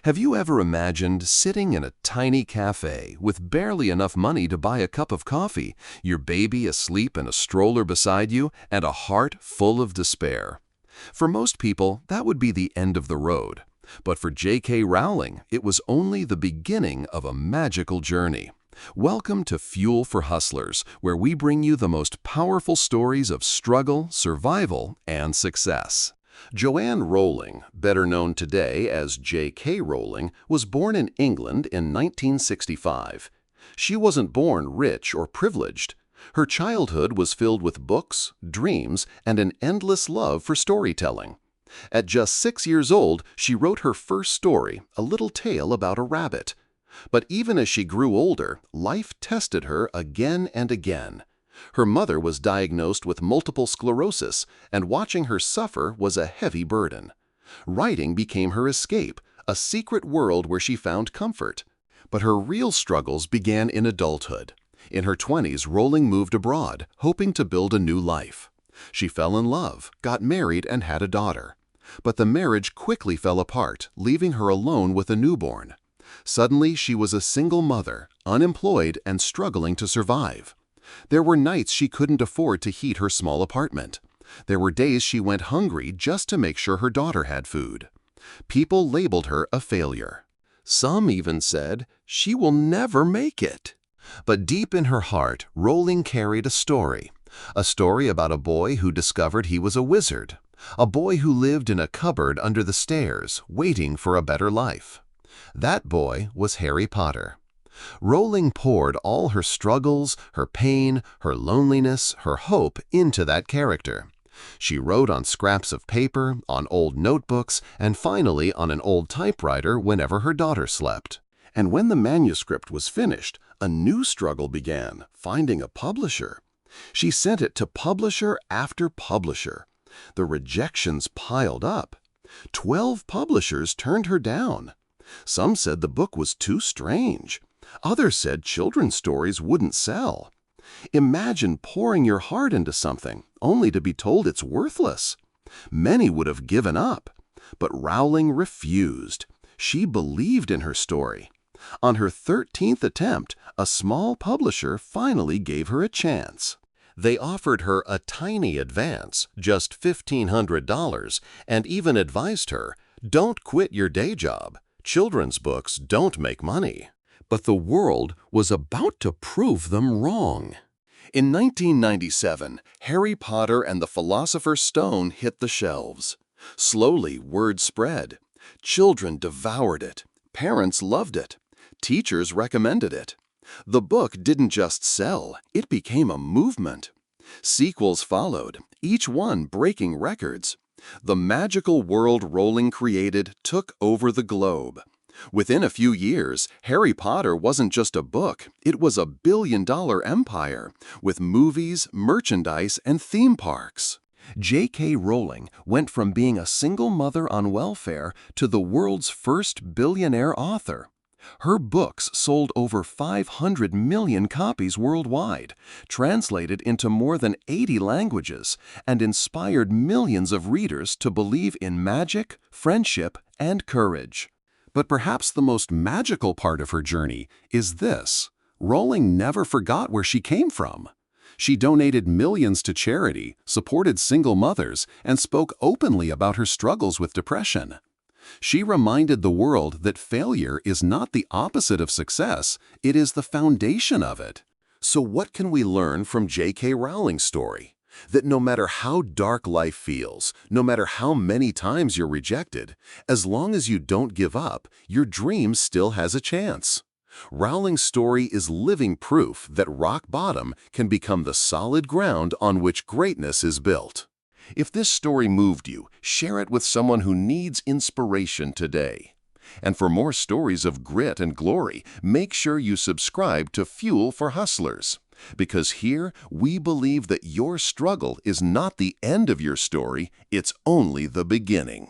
Have you ever imagined sitting in a tiny cafe with barely enough money to buy a cup of coffee, your baby asleep in a stroller beside you, and a heart full of despair? For most people, that would be the end of the road. But for J.K. Rowling, it was only the beginning of a magical journey. Welcome to Fuel for Hustlers, where we bring you the most powerful stories of struggle, survival, and success. Joanne Rowling, better known today as J.K. Rowling, was born in England in 1965. She wasn't born rich or privileged. Her childhood was filled with books, dreams, and an endless love for storytelling. At just 6 years old, she wrote her first story, a little tale about a rabbit. But even as she grew older, life tested her again and again. Her mother was diagnosed with multiple sclerosis, and watching her suffer was a heavy burden. Writing became her escape, a secret world where she found comfort. But her real struggles began in adulthood. In her 20s, Rowling moved abroad, hoping to build a new life. She fell in love, got married, and had a daughter. But the marriage quickly fell apart, leaving her alone with a newborn. Suddenly, she was a single mother, unemployed, and struggling to survive. There were nights she couldn't afford to heat her small apartment. There were days she went hungry just to make sure her daughter had food. People labeled her a failure. Some even said, "She will never make it." But deep in her heart, Rowling carried a story about a boy who discovered he was a wizard, a boy who lived in a cupboard under the stairs, waiting for a better life. That boy was Harry Potter. Rowling poured all her struggles, her pain, her loneliness, her hope into that character. She wrote on scraps of paper, on old notebooks, and finally on an old typewriter whenever her daughter slept. And when the manuscript was finished, a new struggle began, finding a publisher. She sent it to publisher after publisher. The rejections piled up. 12 publishers turned her down. Some said the book was too strange. Others said children's stories wouldn't sell. Imagine pouring your heart into something, only to be told it's worthless. Many would have given up. But Rowling refused. She believed in her story. On her 13th attempt, a small publisher finally gave her a chance. They offered her a tiny advance, just $1,500, and even advised her, "Don't quit your day job. Children's books don't make money." But the world was about to prove them wrong. In 1997, Harry Potter and the Philosopher's Stone hit the shelves. Slowly, word spread. Children devoured it. Parents loved it. Teachers recommended it. The book didn't just sell, it became a movement. Sequels followed, each one breaking records. The magical world Rowling created took over the globe. Within a few years, Harry Potter wasn't just a book, it was a billion-dollar empire, with movies, merchandise, and theme parks. J.K. Rowling went from being a single mother on welfare to the world's first billionaire author. Her books sold over 500 million copies worldwide, translated into more than 80 languages, and inspired millions of readers to believe in magic, friendship, and courage. But perhaps the most magical part of her journey is this: Rowling never forgot where she came from. She donated millions to charity, supported single mothers, and spoke openly about her struggles with depression. She reminded the world that failure is not the opposite of success, it is the foundation of it. So what can we learn from J.K. Rowling's story? That no matter how dark life feels, no matter how many times you're rejected, as long as you don't give up, your dream still has a chance. Rowling's story is living proof that rock bottom can become the solid ground on which greatness is built. If this story moved you, share it with someone who needs inspiration today. And for more stories of grit and glory, make sure you subscribe to Fuel for Hustlers. Because here, we believe that your struggle is not the end of your story, it's only the beginning.